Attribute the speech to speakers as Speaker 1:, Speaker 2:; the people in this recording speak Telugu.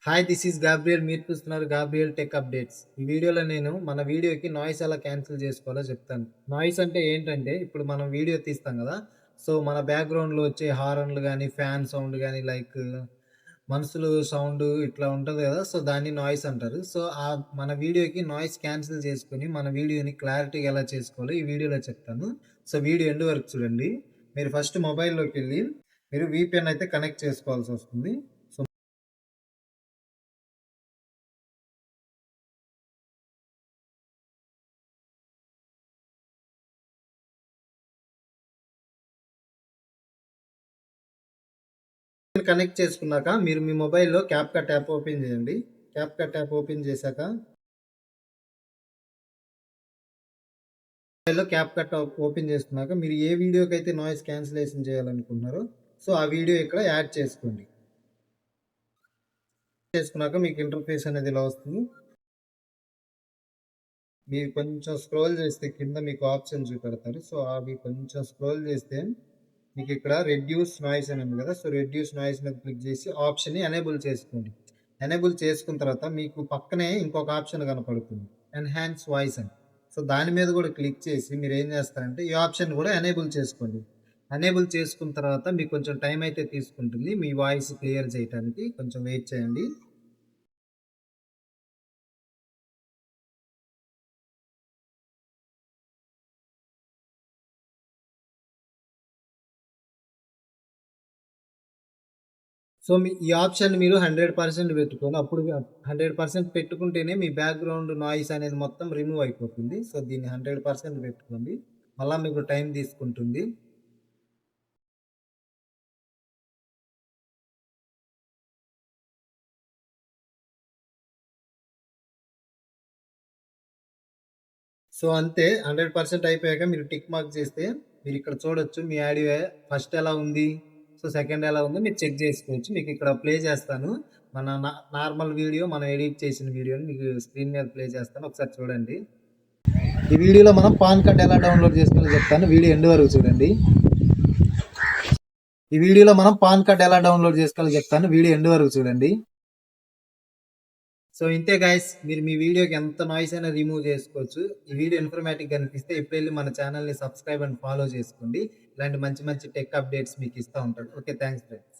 Speaker 1: Hi, this is Gabriel. మీరు చూస్తున్నారు గాబ్రియల్ టెక్ అప్డేట్స్. ఈ వీడియోలో నేను మన వీడియోకి నాయిస్ ఎలా క్యాన్సిల్ చేసుకోవాలో చెప్తాను. నాయిస్ అంటే ఏంటంటే, ఇప్పుడు మనం వీడియో తీస్తాం కదా, సో మన బ్యాక్గ్రౌండ్లో వచ్చే హారన్లు కానీ, ఫ్యాన్ సౌండ్ కానీ, లైక్ మనుషులు సౌండ్ ఇట్లా ఉంటుంది కదా, సో దాన్ని నాయిస్ అంటారు. సో మన వీడియోకి నాయిస్ క్యాన్సిల్ చేసుకొని మన వీడియోని క్లారిటీగా ఎలా చేసుకోవాలో ఈ వీడియోలో చెప్తాను. సో వీడియో ఎండ్ వరకు చూడండి. మీరు ఫస్ట్ మొబైల్లోకి వెళ్ళి మీరు VPN అయితే కనెక్ట్ చేసుకోవాల్సి వస్తుంది. కనెక్ట్ చేసుకున్నాక మీరు మీ మొబైల్లో క్యాప్కట్ యాప్ ఓపెన్ చేయండి. క్యాప్కట్ యాప్ ఓపెన్ చేశాక మొబైల్లో క్యాప్కట్ ఓపెన్ చేసుకున్నాక మీరు ఏ వీడియోకి అయితే నాయిస్ క్యాన్సిలేషన్ చేయాలనుకుంటున్నారో సో ఆ వీడియో ఇక్కడ యాడ్ చేసుకోండి. చేసుకున్నాక మీకు ఇంటర్ఫేస్ అనేది ఇలా వస్తుంది. మీరు కొంచెం స్క్రోల్ చేస్తే కింద మీకు ఆప్షన్ చూపెడతారు. సో అవి కొంచెం స్క్రోల్ చేస్తే మీకు ఇక్కడ రెడ్యూస్ నాయిస్ అని ఉంది కదా, సో రెడ్యూస్ నాయిస్ మీద క్లిక్ చేసి ఆప్షన్ని ఎనేబుల్ చేసుకోండి. ఎనేబుల్ చేసుకున్న తర్వాత మీకు పక్కనే ఇంకొక ఆప్షన్ కనపడుతుంది, ఎన్హాన్స్ వాయిస్ అని. సో దాని మీద కూడా క్లిక్ చేసి మీరు ఏం చేస్తారంటే ఈ ఆప్షన్ కూడా ఎనేబుల్ చేసుకోండి. ఎనేబుల్ చేసుకున్న తర్వాత మీకు కొంచెం టైం అయితే తీసుకుంటుంది మీ వాయిస్ క్లియర్ చేయడానికి. కొంచెం వెయిట్ చేయండి. సో ఈ ఆప్షన్ మీరు 100% పెట్టుకోండి. అప్పుడు 100% పెట్టుకుంటేనే మీ బ్యాక్గ్రౌండ్ నాయిస్ అనేది మొత్తం రిమూవ్ అయిపోతుంది. సో దీన్ని 100% పెట్టుకోండి. మళ్ళీ మీకు టైం తీసుకుంటుంది. సో అంతే, 100% అయిపోయాక మీరు టిక్ మార్క్ చేస్తే మీరు ఇక్కడ చూడొచ్చు మీ ఆడియో ఫస్ట్ ఎలా ఉంది, సో సెకండ్ ఎలా ఉందో మీరు చెక్ చేసుకోవచ్చు. మీకు ఇక్కడ ప్లే చేస్తాను. మన నార్మల్ వీడియో మనం ఎడిట్ చేసిన వీడియోని మీకు స్క్రీన్ మీద ప్లే చేస్తాను, ఒకసారి చూడండి. ఈ వీడియోలో మనం పాన్ కార్డ్ ఎలా డౌన్లోడ్ చేసుకోవాలో చెప్తాను. వీడియో ఎండ్ వరకు చూడండి. ఈ వీడియోలో మనం పాన్ కార్డ్ ఎలా డౌన్లోడ్ చేసుకోవాలో చెప్తాను. వీడియో ఎండ్ వరకు చూడండి. సో ఇంతే గైస్, మీరు మీ వీడియోకి ఎంత నాయిస్ అయినా రిమూవ్ చేసుకోవచ్చు. ఈ వీడియో ఇన్ఫర్మేటివ్ అనిపిస్తే ఇప్పుడు వెళ్ళి మన ఛానల్ని సబ్స్క్రైబ్ అండ్ ఫాలో చేసుకోండి. ఇలాంటి మంచి మంచి టెక్ అప్డేట్స్ మీకు ఇస్తూ ఉంటాడు. Okay, thanks friends.